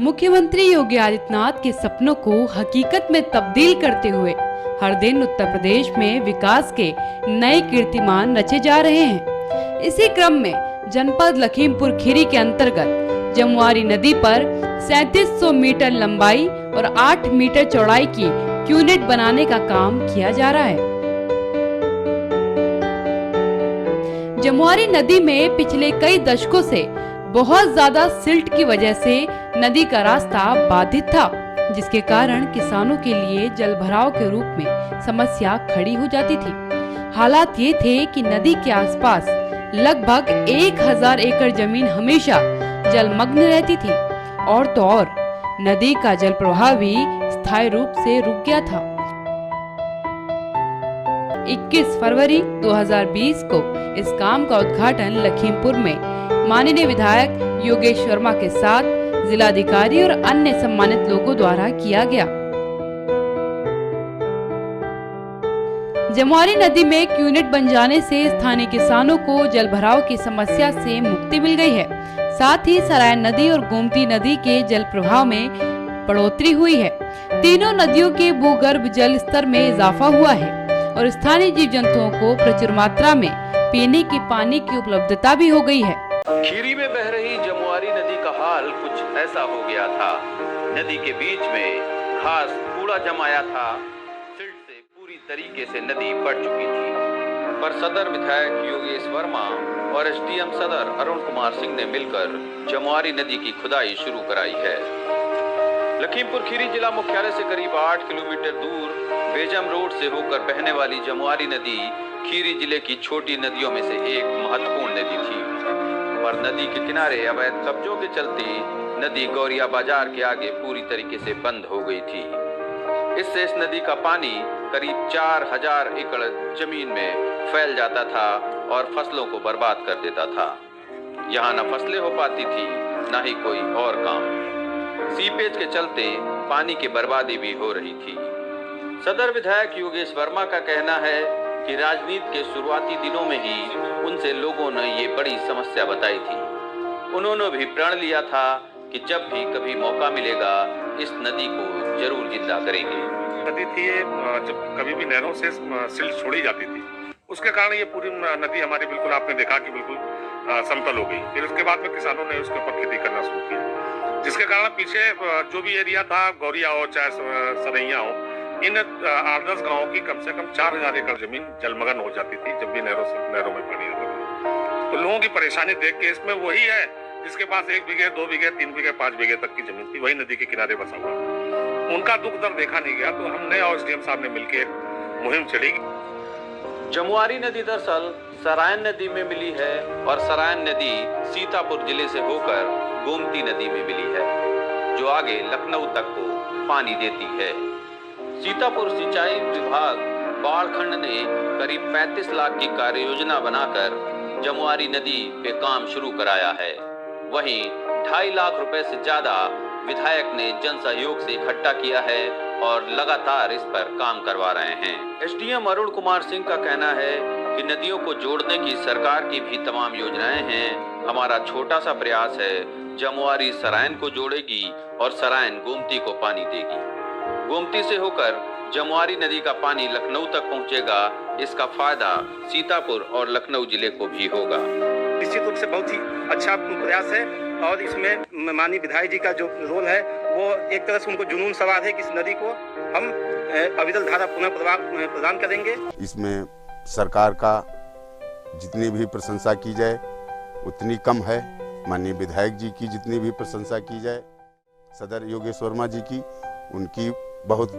मुख्यमंत्री योगी आदित्यनाथ के सपनों को हकीकत में तब्दील करते हुए हर दिन उत्तर प्रदेश में विकास के नए कीर्तिमान रचे जा रहे हैं। इसी क्रम में जनपद लखीमपुर खीरी के अंतर्गत जमुआरी नदी पर 3700 मीटर लंबाई और 8 मीटर चौड़ाई की क्यूनेट बनाने का काम किया जा रहा है। जमुआरी नदी में पिछले कई दशकों से बहुत ज्यादा सिल्ट की वजह से नदी का रास्ता बाधित था, जिसके कारण किसानों के लिए जलभराव के रूप में समस्या खड़ी हो जाती थी। हालात ये थे कि नदी के आसपास लगभग 1000 एकड़ जमीन हमेशा जलमग्न रहती थी और तो और नदी का जल प्रवाह भी स्थायी रूप से रुक गया था। 21 फरवरी 2020 को इस काम का उद्घाटन लखीमपुर में माननीय विधायक योगेश वर्मा के साथ जिलाधिकारी और अन्य सम्मानित लोगों द्वारा किया गया। जमुआरी नदी में क्यूनेट बन जाने से स्थानीय किसानों को जलभराव की समस्या से मुक्ति मिल गई है। साथ ही सरायन नदी और गोमती नदी के जल प्रवाह में बढ़ोतरी हुई है। तीनों नदियों के भूगर्भ जल स्तर में इजाफा हुआ है और स्थानीय जीव जंतुओं को प्रचुर मात्रा में पीने के पानी की उपलब्धता भी हो गई है। खीरी में बह रही जमुआरी नदी का हाल कुछ ऐसा हो गया था। नदी के बीच में घास कूड़ा जमाया था। सिल्ट से पूरी तरीके से नदी बढ़ चुकी थी, पर सदर विधायक योगेश वर्मा और एसडीएम सदर अरुण कुमार सिंह ने मिलकर जमुआरी नदी की खुदाई शुरू कराई है। लखीमपुर खीरी जिला मुख्यालय से करीब 8 किलोमीटर दूर बेजम रोड से होकर बहने वाली जमुआरी नदी खीरी जिले की छोटी नदियों में से एक महत्वपूर्ण नदी थी, पर नदी के किनारे अवैध कब्जों के चलते नदी गौरिया बाजार के आगे पूरी तरीके से बंद हो गई थी। इससे इस नदी का पानी करीब 4000 एकड़ जमीन में फैल जाता था और फसलों को बर्बाद कर देता था। यहाँ न फसलें हो पाती थी, न ही कोई और काम। सीपेज के चलते पानी की बर्बादी भी हो रही थी। सदर विधायक योगेश वर्मा का कहना है कि राजनीति के शुरुआती दिनों में ही उनसे लोगों ने ये बड़ी समस्या बताई थी। उन्होंने भी प्रण लिया था कि जब भी कभी मौका मिलेगा इस नदी को जरूर जिंदा करेंगे। नदी थी जब कभी भी नहरों से सिल्ट छोड़ी जाती थी, उसके कारण ये पूरी नदी हमारी बिल्कुल आपने देखा कि बिल्कुल समतल हो गई। फिर उसके बाद में किसानों ने उसके ऊपर खेती करना शुरू किया, जिसके कारण पीछे जो भी एरिया था, गौरिया हो चाहे सरैया हो, इन 8-10 गाँव की कम से कम 4000 एकड़ जमीन जलमग्न हो जाती थी जब भी नहरों में पानी आता था। तो लोगों की परेशानी देख के, इसमें वही है जिसके पास 1 बीघे 2 बीघे 3 बीघे 5 बीघे तक की जमीन थी, वही नदी के किनारे बसा हुआ, उनका दुख दर्द देखा नहीं गया। तो हमने और एसडीएम साहब ने मिलकर मुहिम चली। जमुआरी नदी दरअसल सरायन नदी में मिली है और सरायन नदी सीतापुर जिले से होकर गोमती नदी में मिली है, जो आगे लखनऊ तक को पानी देती है। सीतापुर सिंचाई विभाग बाढ़खंड ने करीब 35 लाख की कार्य योजना बनाकर जमुआरी नदी पे काम शुरू कराया है। वहीं 2.5 लाख रुपए से ज्यादा विधायक ने जन सहयोग से इकट्ठा किया है और लगातार इस पर काम करवा रहे हैं। एसडीएम अरुण कुमार सिंह का कहना है कि नदियों को जोड़ने की सरकार की भी तमाम योजनाएं हैं। हमारा छोटा सा प्रयास है, जमुआरी सरायन को जोड़ेगी और सरायन गोमती को पानी देगी। गोमती से होकर जमुआरी नदी का पानी लखनऊ तक पहुंचेगा। इसका फायदा सीतापुर और लखनऊ जिले को भी होगा। निश्चित रूप से बहुत ही अच्छा प्रयास है और इसमें माननीय विधायक जी का जो रोल है वो एक तरह से उनको जुनून सवार है कि इस नदी को हम अविरल धारा पुनः प्रदान करेंगे। इसमें सरकार का जितनी भी प्रशंसा की जाए उतनी कम है। माननीय विधायक जी की जितनी भी प्रशंसा की जाए, सदर योगेश वर्मा जी की, उनकी बहुत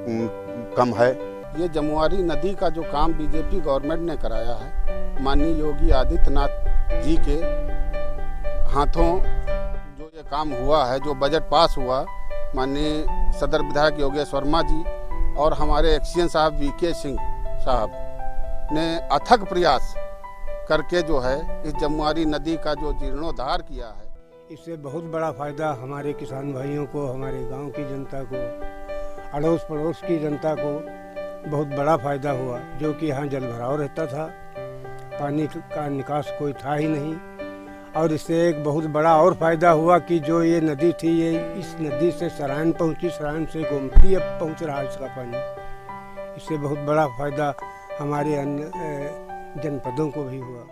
कम है। ये जमुआरी नदी का जो काम बीजेपी गवर्नमेंट ने कराया है, माननीय योगी आदित्यनाथ जी के हाथों जो ये काम हुआ है, जो बजट पास हुआ, माननीय सदर विधायक योगेश वर्मा जी और हमारे एक्सीएन साहब वीके सिंह साहब ने अथक प्रयास करके जो है इस जमुआरी नदी का जो जीर्णोद्धार किया है। इससे बहुत बड़ा फायदा हमारे किसान भाइयों को, हमारे गांव की जनता को, अड़ोस पड़ोस की जनता को बहुत बड़ा फायदा हुआ। जो कि यहाँ जलभराव रहता था, पानी का निकास कोई था ही नहीं। और इससे एक बहुत बड़ा और फ़ायदा हुआ कि जो ये नदी थी, ये इस नदी से सरायन पहुंची, सरायन से गोमती अब पहुंच रहा है इसका पानी। इससे बहुत बड़ा फ़ायदा हमारे अन्य जनपदों को भी हुआ।